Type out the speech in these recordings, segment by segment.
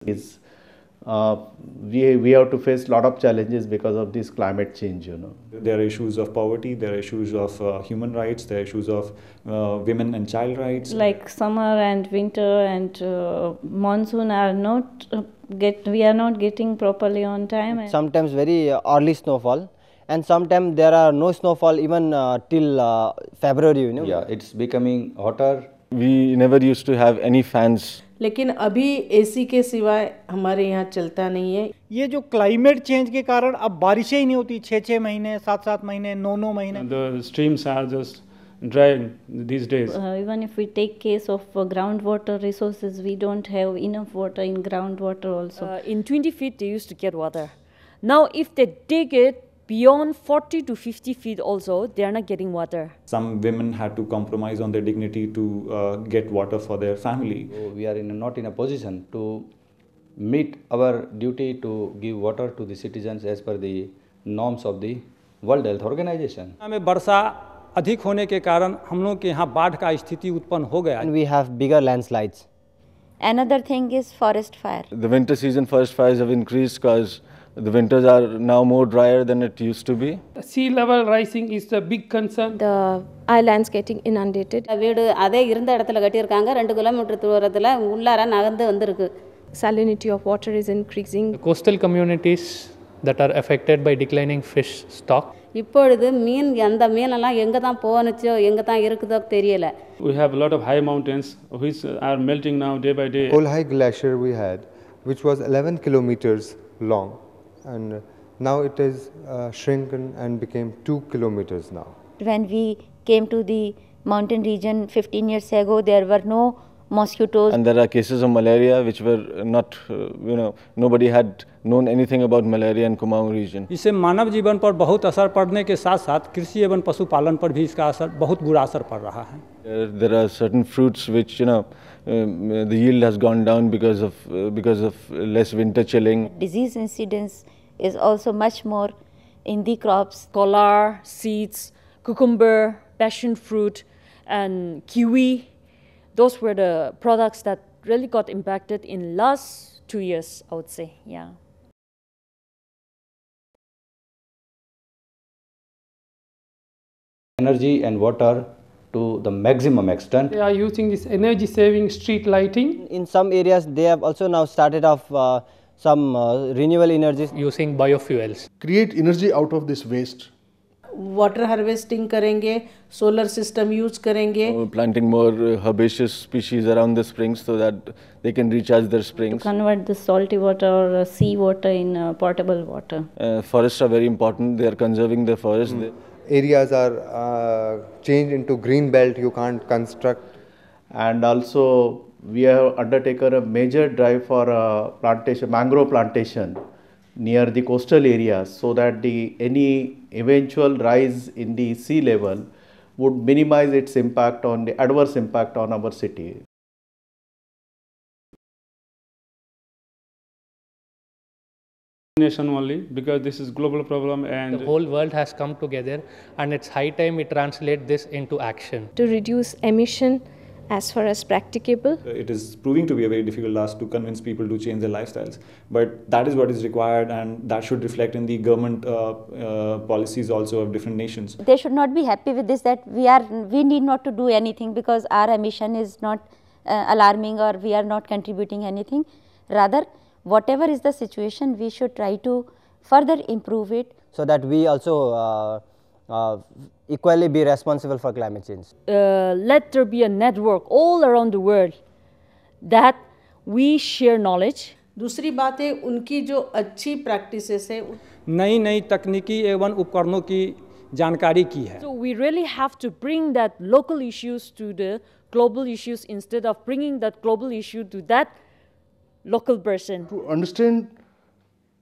Is we have to face a lot of challenges because of this climate change. There are issues of poverty, there are issues of human rights, there are issues of women and child rights. Like summer and winter and monsoon are not we are not getting properly on time. Sometimes very early snowfall, and sometimes there are no snowfall even till February. Yeah, it's becoming hotter. We never used to have any fans. लेकिन अभी AC के सिवाय हमारे यहाँ चलता नहीं है। ये जो क्लाइमेट चेंज के कारण अब बारिशें ही नहीं होती, 6-6 महीने, 7-7 महीने, 9-9 महीने। The streams are just dry these days. Even if we take case of groundwater resources, we don't have enough water in groundwater also. In 20 feet they used to get water. Now if they dig it beyond 40 to 50 feet also, they are not getting water. Some women had to compromise on their dignity to get water for their family. So we are not in a position to meet our duty to give water to the citizens as per the norms of the World Health Organization. में वर्षा अधिक होने के कारण हम लोग के यहाँ बाढ़ का स्थिति उत्पन्न हो गया। And we have bigger landslides. Another thing is forest fire. The winter season forest fires have increased because the winters are now more drier than it used to be. Sea level rising is a big concern. The islands getting inundated. Salinity of water is increasing. The coastal communities that are affected by declining fish stock. We have a lot of high mountains which are melting now day by day. Kolhai glacier we had, which was 11 kilometers long, and now it is shrunken and became 2 kilometers now. When we came to the mountain region 15 years ago, there were no mosquitoes. And there are cases of malaria which were not, nobody had known anything about malaria in Kumaon region. इससे मानव जीवन पर बहुत असर पड़ने के साथ-साथ कृषि एवं पशुपालन पर भी इसका असर बहुत बुरा असर पड़ रहा है. There are certain fruits which the yield has gone down because of less winter chilling. Disease incidence is also much more in the crops. Kolar, seeds, cucumber, passion fruit, and kiwi. Those were the products that really got impacted in last 2 years, I would say, yeah. Energy and water to the maximum extent. They are using this energy saving street lighting. In some areas they have also now started off some renewable energies. Using biofuels. Create energy out of this waste. Water harvesting करेंगे, solar system use करेंगे. Planting more herbaceous species around the springs so that they can recharge their springs. To convert the salty water or sea water in potable water. Forests are very important. They are conserving the forest. Areas are changed into green belt. You can't construct. And also we have undertaken a major drive for plantation, mangrove plantation near the coastal areas, so that any eventual rise in the sea level would minimize its impact on the adverse impact on our city. Nation only, because this is global problem and the whole world has come together, and it's high time we translate this into action. To reduce emission as far as practicable. It is proving to be a very difficult task to convince people to change their lifestyles, but that is what is required, and that should reflect in the government policies also of different nations. They should not be happy with this, that we need not to do anything because our emission is not alarming or we are not contributing anything. Rather, whatever is the situation, we should try to further improve it. So that we also equally be responsible for climate change. Let there be a network all around the world that we share knowledge. दूसरी बात है उनकी जो अच्छी practices है, नई तकनीकी एवं उपकरणों की जानकारी की है. So we really have to bring that local issues to the global issues instead of bringing that global issue to that local person. To understand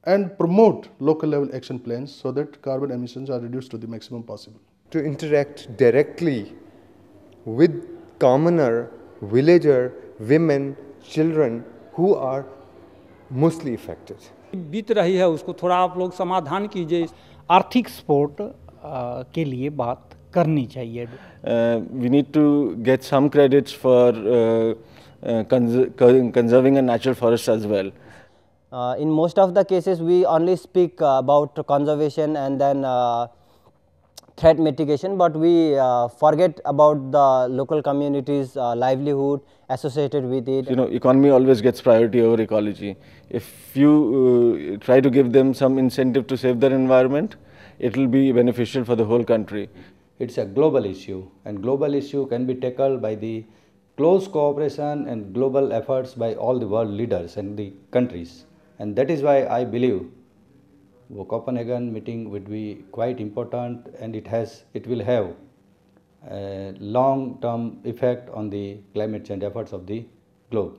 and promote local level action plans so that carbon emissions are reduced to the maximum possible. To interact directly with commoner, villager, women, children who are mostly affected. बीत रही है उसको थोड़ा आप लोग समाधान कीजिए. आर्थिक सपोर्ट के लिए बात करनी चाहिए. We need to get some credits for conserving a natural forest as well. In most of the cases, we only speak about conservation and then threat mitigation, but we forget about the local communities' livelihood associated with it. You know, economy always gets priority over ecology. If you try to give them some incentive to save their environment, it will be beneficial for the whole country. It's a global issue, and global issue can be tackled by the close cooperation and global efforts by all the world leaders and the countries. And that is why I believe the Copenhagen meeting would be quite important, and it will have a long-term effect on the climate change efforts of the globe.